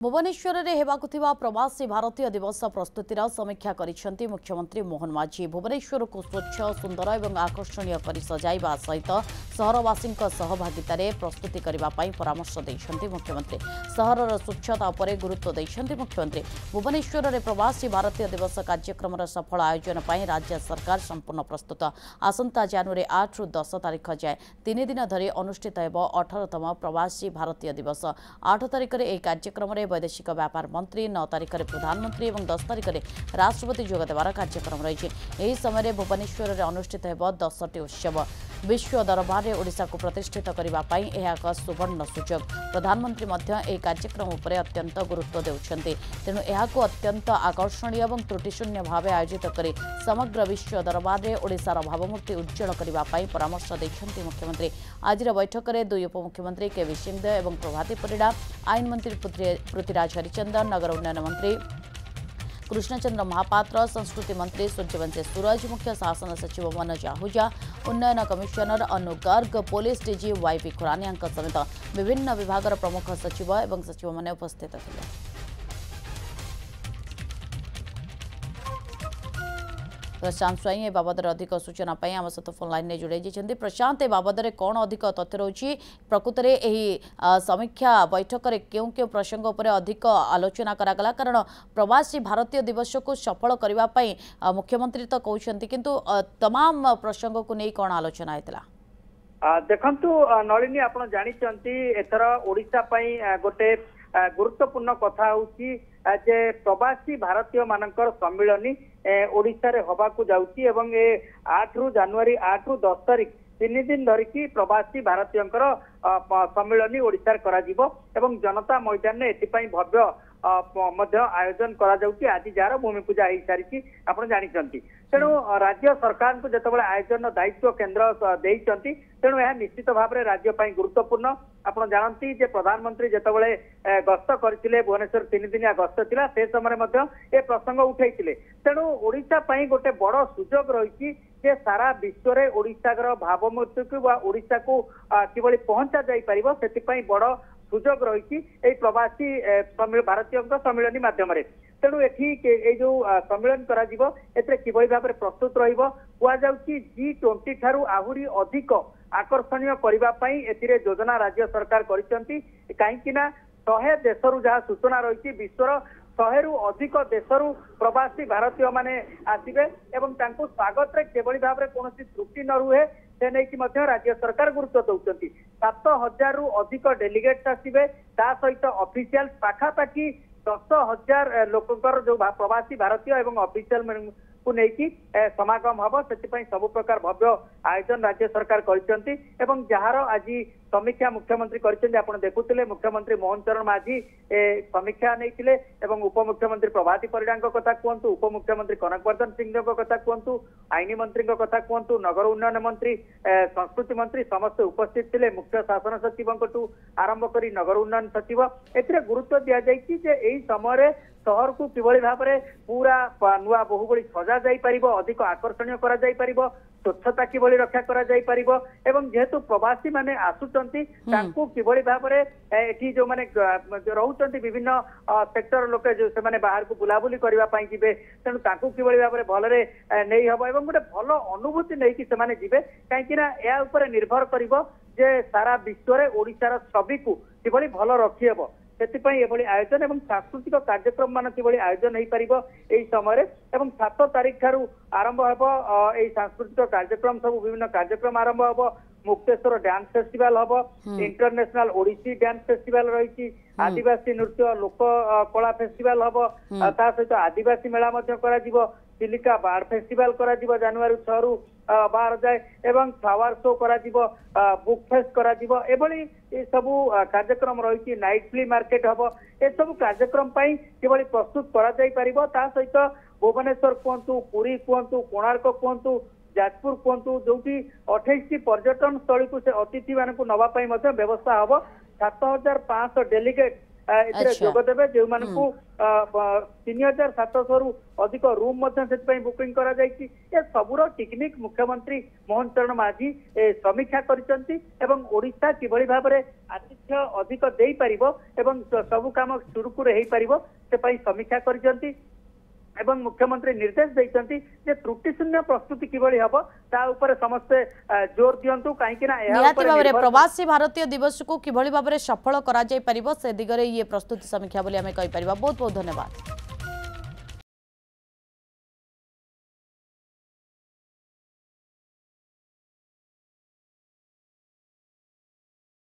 भुवनेश्वर में हेबाकुथिबा प्रवासी भारतीय दिवस प्रस्तुतिर समीक्षा करिसेंती मुख्यमंत्री मोहन माझी। भुवनेश्वर को स्वच्छ सुंदर और आकर्षणीय कर सजाइबा सहित सहरवासी सहभागितार प्रस्तुति करने परामर्श देइछंती मुख्यमंत्री। सहरर स्वच्छता पर गुरुत्व देइछंती मुख्यमंत्री। भुवनेश्वर में प्रवासी भारतीय दिवस कार्यक्रम सफल आयोजन पर राज्य सरकार संपूर्ण प्रस्तुत। आसंता जनवरी 8 रु 10 तारिख जाए 3 दिन धरी अनुष्ठित हेब 18तम प्रवासी भारतीय दिवस। 8 तारिख में कार्यक्रम वैदेशिक व्यापार मंत्री, 9 तारिख में प्रधानमंत्री और 10 तारिख में राष्ट्रपति जोग देवार कार्यक्रम रही। यह समय भुवनेश्वर में अनुष्ठित हेब 10टी उत्सव। विश्व दरबार में ओडिशा को प्रतिष्ठित करने एक सुवर्ण सुजोग। प्रधानमंत्री यह कार्यक्रम उपर अत्यंत गुरुत्व देउछंती। तेणु यह अत्यंत आकर्षणीय और त्रुटिशून्य भाव आयोजित कर समग्र विश्व दरबार में ओडिशार भावमूर्ति उज्जवल करने परामर्श देइछंती मुख्यमंत्री। आज बैठक में दुई उपमुख्यमंत्री केवी सिंहदेव और प्रभाती परिडा, आईन मंत्री पृथ्वीराज हरिचंदन, नगर उन्नयन मंत्री कृष्णचंद्र महापात्र, संस्कृति मंत्री सूर्यवंशी सूरज, मुख्य शासन सचिव मनोज आहूजा, उन्नयन commissioner Anu Garg, police DG YP Khurania समेत विभिन्न विभाग प्रमुख सचिव और सचिव मैंने उपस्थित थे। प्रशांत स्वाई ए बाबद अधिक सूचना आम सहित फोन लाइन में जोड़े। प्रशांत ए बाबद कौन अधिक तथ्य रही प्रकृत में समीक्षा बैठक में क्यों क्यों प्रसंग पर अधिक आलोचना करागला? कारण प्रवासी भारतीय दिवस को सफल करने मुख्यमंत्री तो कहते किंतु तमाम प्रसंग को नहीं कौन आलोचना होता? देखंतु नलिनी आप जानी एथर ओडिशा गोटे गुरुत्वपूर्ण कथा होची जे प्रवासी भारतीय मानकर सम्मिलनी ओडिशा रे हबाकू जाउची एवं 8 रु जनवरी 8 रु 10 तारिख 3 दिन धरिकी प्रवासी भारतीय सम्मिलनी ओडिशा करा जिवो एवं जनता मैदान में एथिपाई भव्य आयोजन करा जाउची। आज जार भूमि पूजा हो सारी आप जानी। तेणु राज्य सरकार को जिते आयोजन दायित्व केन्द्र देइचंती तेणु यह निश्चित भाव में राज्य गुरुत्वपूर्ण। आप जानती जे प्रधानमंत्री जितेबाला गस्त करते भुवनेश्वर 3 दिनिया गस्त थिला से समय प्रसंग उठाई। तेणु ओडिशा गोटे बड़ सुजोग रही जे सारा विश्व में ओडिशार भावमूर्ति को ओडिशा को किभली पहुंचा जाई परिबो सेतिपई बड़ सुजोग रही प्रवासी भारतीय सम्मिलनी माध्यम। तेणु ये जो सम्मिलन किभली भाव में प्रस्तुत रही G20 ठारू आहुरी अधिक आकर्षणीय करने योजना राज्य सरकार करिसेंती। कहीं 100 देशरू जहाँ सूचना रही विश्वर 100 रु अधिक देशरू प्रवासी भारतीय माने आसिबे एवं तांको स्वागत रे केवली भाव में कौन त्रुटि न रुहे से नहीं राज्य सरकार गुरुत्व दौरान 7,000 रु अधिक डेलीगेट्स आसिबे सहित ऑफिशियल पाखापाखि 10,000 लोकंकर जो प्रवासी भारतीय एवं ऑफिशियल को लेकिन समागम हम से सब प्रकार भव्य आयोजन राज्य सरकार करिसेंती एवं जार आज समीक्षा मुख्यमंत्री करिसेंती। आपण देखुतिले मुख्यमंत्री मोहन चरण माझी समीक्षा नैतिले एवं उपमुख्यमंत्री प्रभाती परिडा कथा कहतु, उपमुख्यमंत्री कनकवर्धन सिंह कथा कहतु, आईन मंत्री कथा कहतु, नगर उन्नयन मंत्री, संस्कृति मंत्री समस्त उपस्थित थे। मुख्य शासन सचिव आरंभ कर नगर उन्नयन सचिव ए गुरुत्व दि जाए समय सहर को किभली भाव में पूरा नुआ बहु भली सजा जाई परिबो, अधिक आकर्षणीय करा जाई परिबो, स्वच्छता किभली रक्षा करा जाई परिबो एवं जेहेतु प्रवासी माने आसुचंती तांको किभली भाव में एठी जो माने रहउचंती विभिन्न सेक्टर लोक जो से माने बाहर को बुलाबुली करबा पई जिबे तेणु तांको किभली भाव में भलरे नहीं हबो एवं गोटे भल अनुभूति नहीं कि से माने जिबे काहेकि ना या ऊपर निर्भर करिवो जे सारा विश्व रे ओडिशार छवि को किभली भल रखी हेबो। से आयोजन एवं सांस्कृतिक कार्यक्रम मान कि आयोजन हो पार समय एवं 7 तारिख ठारू आरंभ हम सांस्कृतिक कार्यक्रम सब विभिन्न कार्यक्रम आरंभ हम। मुक्तेश्वर डांस फेस्टिवल हम, इंटरनेशनल ओडिसी डांस फेस्टिवल रही, आदिवासी नृत्य लोक कला फेस्टिवल हम, सहित आदिवासी मेला चिलिका बार्ड फेस्टिवल करा जनवरी 6 रु 12 जाए एवं फ्लावर शो करा बुक फेस्ट करा सब कार्यक्रम रही। नाइट फ्ली मार्केट हम ए सब कार्यक्रम किभली प्रस्तुत करा जाई परिबो ता सहित भुवनेश्वर कहतु, पुरी कहतु, कोणार्क कहतु, जाजपुर कहतु जो 28 पर्यटन स्थली को से अतिथि मान नवाई व्यवस्था हम। 7,500 डेलीगेट अच्छा। जोगदेवे जो मानकु 3700 रु अधिक रूम बुकिंग करा जायछि ए सबुर टेक्निक मुख्यमंत्री मोहन चरण माझी समीक्षा करिसंती एवं ओडिशा किभଳି भाबरे आतिथ्य अधिक देई परिबो एवं सब काम सुरुकुर हेई परिबो से पई समीक्षा करिसंती एवं मुख्यमंत्री निर्देश देइसंती जे त्रुटि शून्य प्रस्तुति किभଳି हबो ता ऊपर समस्त जोर दियंतु काहेकि ना निहाती भाव प्रवासी भारतीय दिवस को किभଳି भाव सफल करा जाय परिबो से दिगरे ये प्रस्तुति समीक्षा बोली आमे कहि परिबा। बहुत बहुत धन्यवाद।